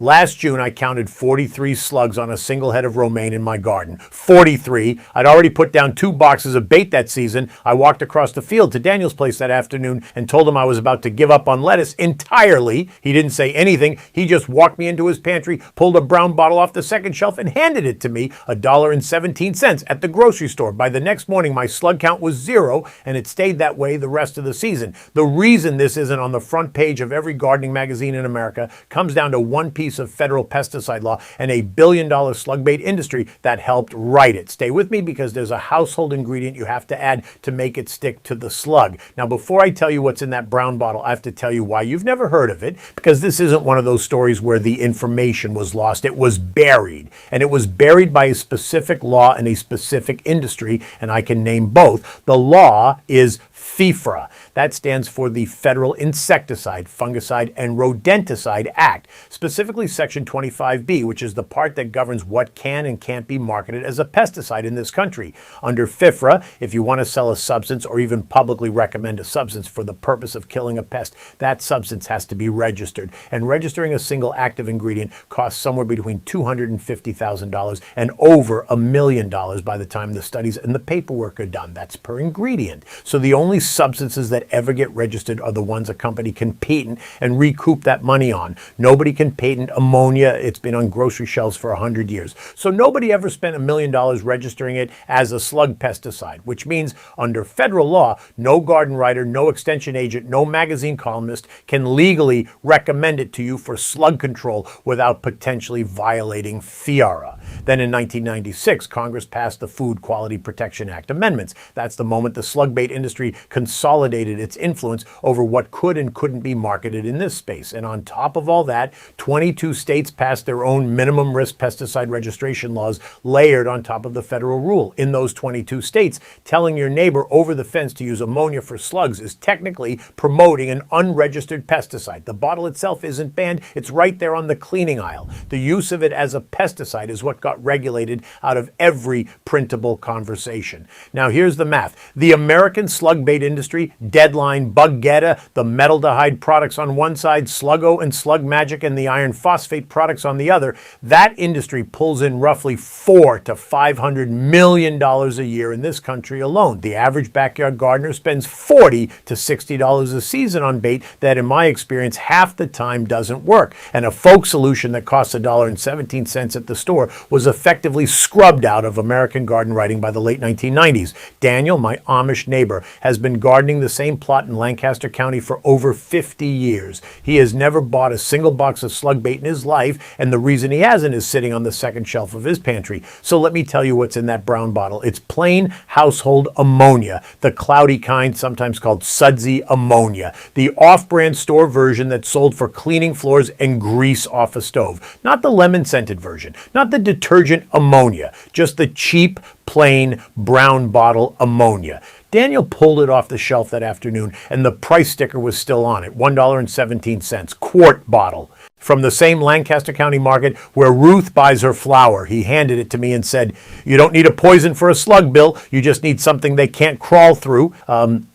Last June, I counted 43 slugs on a single head of romaine in my garden. 43. I'd already put down 2 boxes of bait that season. I walked across the field to Daniel's place that afternoon and told him I was about to give up on lettuce entirely. He didn't say anything. He just walked me into his pantry, pulled a brown bottle off the second shelf, and handed it to me, $1.17 at the grocery store. By the next morning, my slug count was 0, and it stayed that way the rest of the season. The reason this isn't on the front page of every gardening magazine in America comes down to one piece of federal pesticide law and a $1 billion slug bait industry that helped write it. Stay with me because there's a household ingredient you have to add to make it stick to the slug. Now, before I tell you what's in that brown bottle, I have to tell you why you've never heard of it, because this isn't one of those stories where the information was lost. It was buried, and it was buried by a specific law and a specific industry, and I can name both. The law is FIFRA. That stands for the Federal Insecticide, Fungicide, and Rodenticide Act, specifically Section 25B, which is the part that governs what can and can't be marketed as a pesticide in this country. Under FIFRA, if you want to sell a substance or even publicly recommend a substance for the purpose of killing a pest, that substance has to be registered. And registering a single active ingredient costs somewhere between $250,000 and over $1 million by the time the studies and the paperwork are done. That's per ingredient. So the only substances that ever get registered are the ones a company can patent and recoup that money on. Nobody can patent ammonia. It's been on grocery shelves for 100 years. So nobody ever spent $1 million registering it as a slug pesticide, which means under federal law, no garden writer, no extension agent, no magazine columnist can legally recommend it to you for slug control without potentially violating FIARA. Then in 1996, Congress passed the Food Quality Protection Act amendments. That's the moment the slug bait industry consolidated its influence over what could and couldn't be marketed in this space. And on top of all that, 22 states passed their own minimum risk pesticide registration laws layered on top of the federal rule. In those 22 states, telling your neighbor over the fence to use ammonia for slugs is technically promoting an unregistered pesticide. The bottle itself isn't banned. It's right there on the cleaning aisle. The use of it as a pesticide is what got regulated out of every printable conversation. Now here's the math. The American slug bait industry, Deadline, Bug-Getta, the metaldehyde products on one side, Sluggo and Slug Magic and the iron phosphate products on the other, that industry pulls in roughly $400 to $500 million a year in this country alone. The average backyard gardener spends $40 to $60 a season on bait that, in my experience, half the time doesn't work. And a folk solution that costs $1.17 at the store was effectively scrubbed out of American garden writing by the late 1990s. Daniel, my Amish neighbor, has been gardening the same plot in Lancaster County for over 50 years. He has never bought a single box of slug bait in his life, and the reason he hasn't is sitting on the second shelf of his pantry. So let me tell you what's in that brown bottle. It's plain household ammonia, the cloudy kind, sometimes called sudsy ammonia, the off-brand store version that's sold for cleaning floors and grease off a stove. Not the lemon-scented version, not the detergent ammonia, just the cheap, plain brown bottle ammonia. Daniel pulled it off the shelf that afternoon, and the price sticker was still on it, $1.17, quart bottle. From the same Lancaster County market where Ruth buys her flour. He handed it to me and said, "You don't need a poison for a slug, Bill. You just need something they can't crawl through."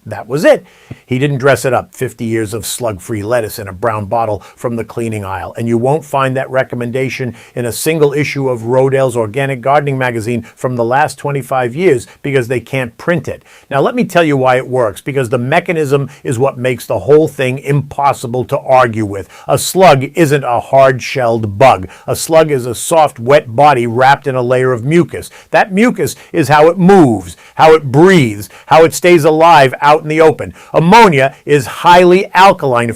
That was it. He didn't dress it up. 50 years of slug-free lettuce in a brown bottle from the cleaning aisle. And you won't find that recommendation in a single issue of Rodale's Organic Gardening magazine from the last 25 years because they can't print it. Now, let me tell you why it works, because the mechanism is what makes the whole thing impossible to argue with. A slug isn't a hard-shelled bug. A slug is a soft, wet body wrapped in a layer of mucus. That mucus is how it moves, how it breathes, how it stays alive out in the open. Ammonia is highly alkaline,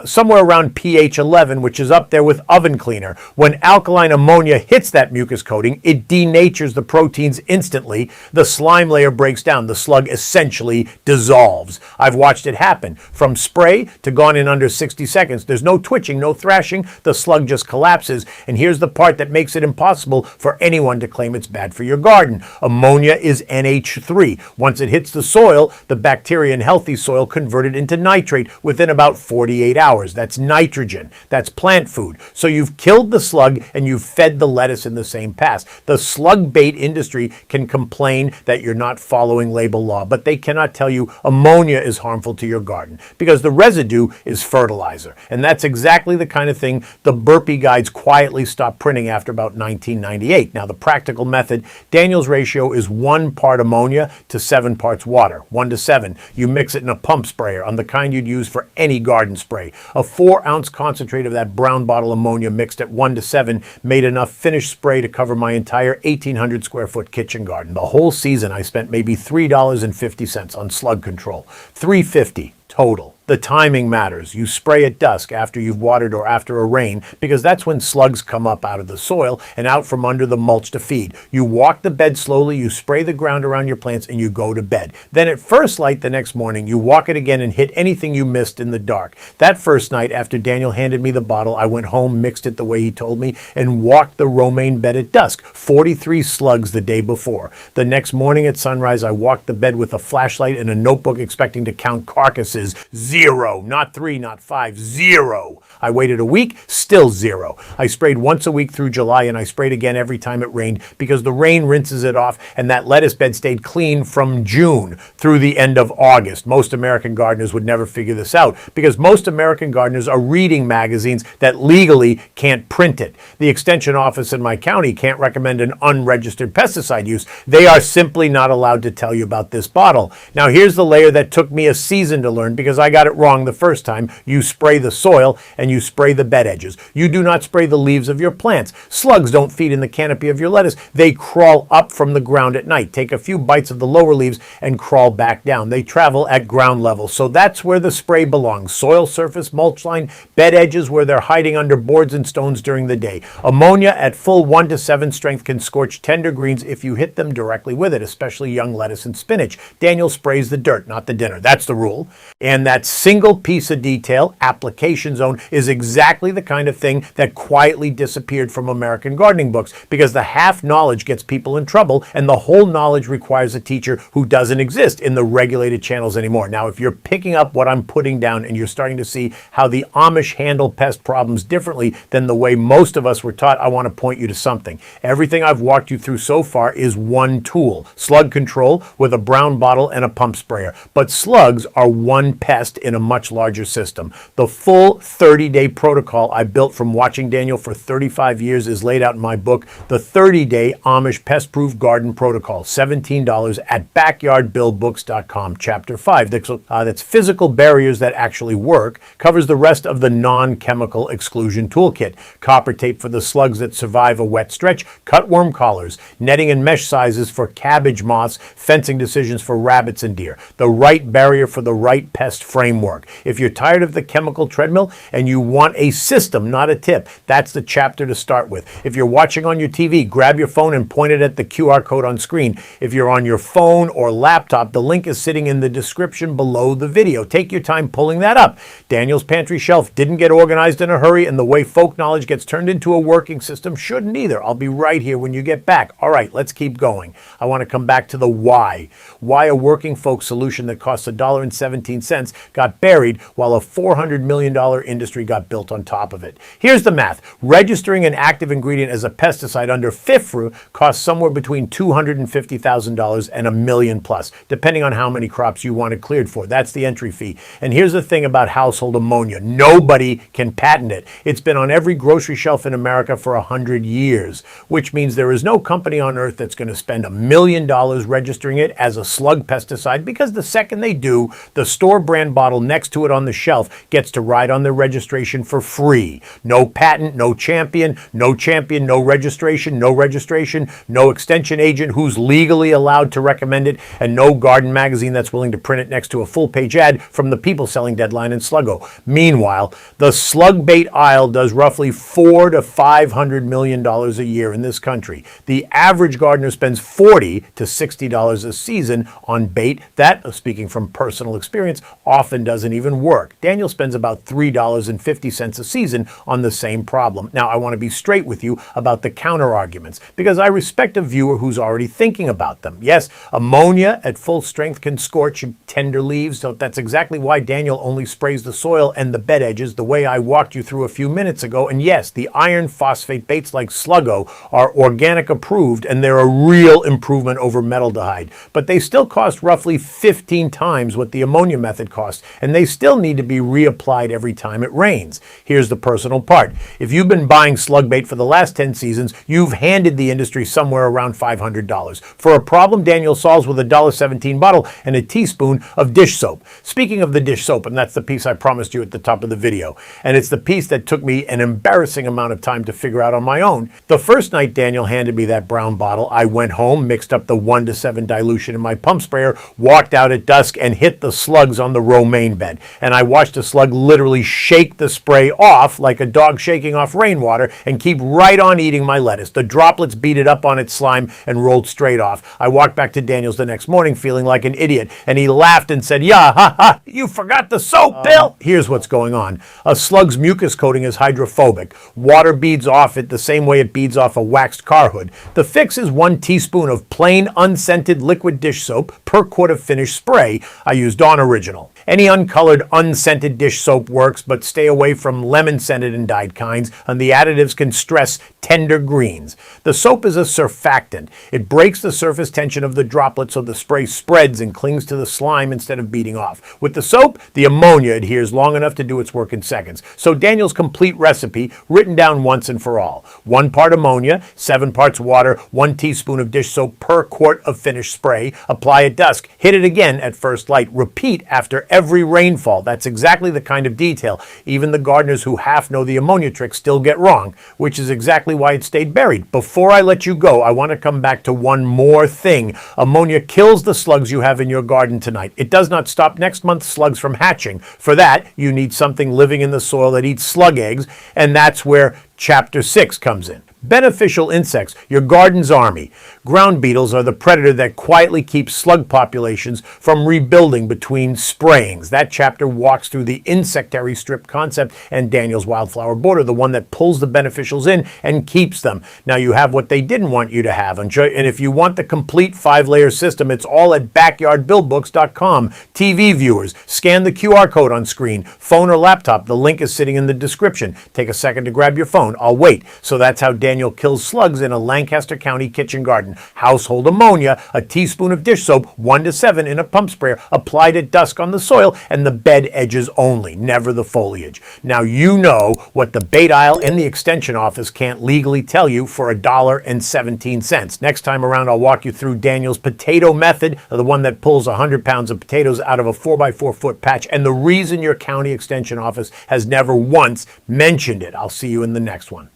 somewhere around pH 11, which is up there with oven cleaner. When alkaline ammonia hits that mucus coating, it denatures the proteins instantly. The slime layer breaks down. The slug essentially dissolves. I've watched it happen. From spray to gone in under 60 seconds. There's no twitching, no thrashing. The slug just collapses. And here's the part that makes it impossible for anyone to claim it's bad for your garden. Ammonia is NH3. Once it hits the soil, the bacteria in healthy soil convert it into nitrate within about 48 hours. That's nitrogen. That's plant food. So you've killed the slug and you've fed the lettuce in the same pass. The slug bait industry can complain that you're not following label law, but they cannot tell you ammonia is harmful to your garden because the residue is fertilizer. And that's exactly the kind of thing spring, the burpee guides quietly stopped printing after about 1998. Now, the practical method, Daniel's ratio is 1 part ammonia to 7 parts water, 1 to 7. You mix it in a pump sprayer on the kind you'd use for any garden spray. A 4-ounce concentrate of that brown bottle ammonia mixed at 1 to 7 made enough finished spray to cover my entire 1,800 square foot kitchen garden. The whole season I spent maybe $3.50 on slug control. $3.50 total. The timing matters. You spray at dusk after you've watered or after a rain, because that's when slugs come up out of the soil and out from under the mulch to feed. You walk the bed slowly, you spray the ground around your plants, and you go to bed. Then at first light the next morning, you walk it again and hit anything you missed in the dark. That first night, after Daniel handed me the bottle, I went home, mixed it the way he told me, and walked the romaine bed at dusk. 43 slugs the day before. The next morning at sunrise, I walked the bed with a flashlight and a notebook expecting to count carcasses. 0, not 3, not 5, 0. I waited a week, still 0. I sprayed once a week through July, and I sprayed again every time it rained because the rain rinses it off, and that lettuce bed stayed clean from June through the end of August. Most American gardeners would never figure this out because most American gardeners are reading magazines that legally can't print it. The extension office in my county can't recommend an unregistered pesticide use. They are simply not allowed to tell you about this bottle. Now, here's the layer that took me a season to learn because I got it wrong the first time. You spray the soil and you spray the bed edges. You do not spray the leaves of your plants. Slugs don't feed in the canopy of your lettuce. They crawl up from the ground at night, take a few bites of the lower leaves, and crawl back down. They travel at ground level. So that's where the spray belongs. Soil surface, mulch line, bed edges where they're hiding under boards and stones during the day. Ammonia at full 1 to 7 strength can scorch tender greens if you hit them directly with it, especially young lettuce and spinach. Daniel sprays the dirt, not the dinner. That's the rule. And that single piece of detail, application zone, is exactly the kind of thing that quietly disappeared from American gardening books because the half knowledge gets people in trouble and the whole knowledge requires a teacher who doesn't exist in the regulated channels anymore. Now, if you're picking up what I'm putting down and you're starting to see how the Amish handle pest problems differently than the way most of us were taught, I want to point you to something. Everything I've walked you through so far is one tool, slug control with a brown bottle and a pump sprayer. But slugs are one pest in a much larger system. The full 30-day protocol I built from watching Daniel for 35 years is laid out in my book, The 30-Day Amish Pest-Proof Garden Protocol, $17 at backyardbillbooks.com. Chapter 5, that's physical barriers that actually work, covers the rest of the non-chemical exclusion toolkit. Copper tape for the slugs that survive a wet stretch, cutworm collars, netting and mesh sizes for cabbage moths, fencing decisions for rabbits and deer, the right barrier for the right pest framework. If you're tired of the chemical treadmill and you want a system, not a tip, that's the chapter to start with. If you're watching on your TV, grab your phone and point it at the QR code on screen. If you're on your phone or laptop, the link is sitting in the description below the video. Take your time pulling that up. Daniel's pantry shelf didn't get organized in a hurry, and the way folk knowledge gets turned into a working system shouldn't either. I'll be right here when you get back. All right, let's keep going. I want to come back to the why. Why a working folk solution that costs $1.17 got buried while a $400 million industry got built on top of it. Here's the math. Registering an active ingredient as a pesticide under FIFRA costs somewhere between $250,000 and $1 million plus, depending on how many crops you want it cleared for. That's the entry fee. And here's the thing about household ammonia. Nobody can patent it. It's been on every grocery shelf in America for 100 years, which means there is no company on earth that's going to spend $1 million registering it as a slug pesticide, because the second they do, the store brand bottle next to it on the shelf gets to ride on their registration for free. No patent, no champion, no registration, no extension agent who's legally allowed to recommend it, and no garden magazine that's willing to print it next to a full-page ad from the people selling deadline and Sluggo. Meanwhile, the slug bait aisle does roughly $400 to $500 million a year in this country. The average gardener spends $40 to $60 a season on bait that, speaking from personal experience, often doesn't even work. Daniel spends about $3.50 a season on the same problem. Now, I want to be straight with you about the counter arguments because I respect a viewer who's already thinking about them. Yes, ammonia at full strength can scorch tender leaves, so that's exactly why Daniel only sprays the soil and the bed edges the way I walked you through a few minutes ago. And yes, the iron phosphate baits like Sluggo are organic approved and they're a real improvement over metaldehyde, but they still cost roughly 15 times what the ammonia method costs, and they still need to be reapplied every time it rains. Here's the personal part. If you've been buying slug bait for the last 10 seasons, you've handed the industry somewhere around $500 for a problem Daniel solves with a $1.17 bottle and a teaspoon of dish soap. Speaking of the dish soap, and that's the piece I promised you at the top of the video, and it's the piece that took me an embarrassing amount of time to figure out on my own. The first night Daniel handed me that brown bottle, I went home, mixed up the 1:7 dilution in my pump sprayer, walked out at dusk, and hit the slugs on the romaine bed. And I watched a slug literally shake the spray off like a dog shaking off rainwater and keep right on eating my lettuce. The droplets beat it up on its slime and rolled straight off. I walked back to Daniel's the next morning feeling like an idiot, and he laughed and said, "Yeah, ha ha, you forgot the soap, Bill." Here's what's going on. A slug's mucus coating is hydrophobic. Water beads off it the same way it beads off a waxed car hood. The fix is 1 teaspoon of plain unscented liquid dish soap per quart of finished spray. I used Dawn Original. Any uncolored, unscented dish soap works, but stay away from lemon-scented and dyed kinds, and the additives can stress tender greens. The soap is a surfactant. It breaks the surface tension of the droplet so the spray spreads and clings to the slime instead of beating off. With the soap, the ammonia adheres long enough to do its work in seconds. So Daniel's complete recipe, written down once and for all. 1 part ammonia, 7 parts water, 1 teaspoon of dish soap per quart of finished spray. Apply at dusk. Hit it again at first light. Repeat after every rainfall. That's exactly the kind of detail even the gardeners who half know the ammonia trick still get wrong, which is exactly why it stayed buried. Before I let you go, I want to come back to one more thing. Ammonia kills the slugs you have in your garden tonight. It does not stop next month's slugs from hatching. For that, you need something living in the soil that eats slug eggs, and that's where Chapter 6 comes in. Beneficial insects, your garden's army. Ground beetles are the predator that quietly keeps slug populations from rebuilding between sprayings. That chapter walks through the insectary strip concept and Daniel's wildflower border, the one that pulls the beneficials in and keeps them. Now you have what they didn't want you to have. And if you want the complete 5-layer system, it's all at backyardbuildbooks.com. TV viewers, scan the QR code on screen. Phone or laptop, the link is sitting in the description. Take a second to grab your phone. I'll wait. So that's how Daniel kills slugs in a Lancaster County kitchen garden. Household ammonia, a teaspoon of dish soap, 1:7 in a pump sprayer, applied at dusk on the soil and the bed edges only, never the foliage. Now you know what the bait aisle and the extension office can't legally tell you for $1.17. Next time around, I'll walk you through Daniel's potato method, the one that pulls 100 pounds of potatoes out of a 4x4 foot patch, and the reason your county extension office has never once mentioned it. I'll see you in the next one.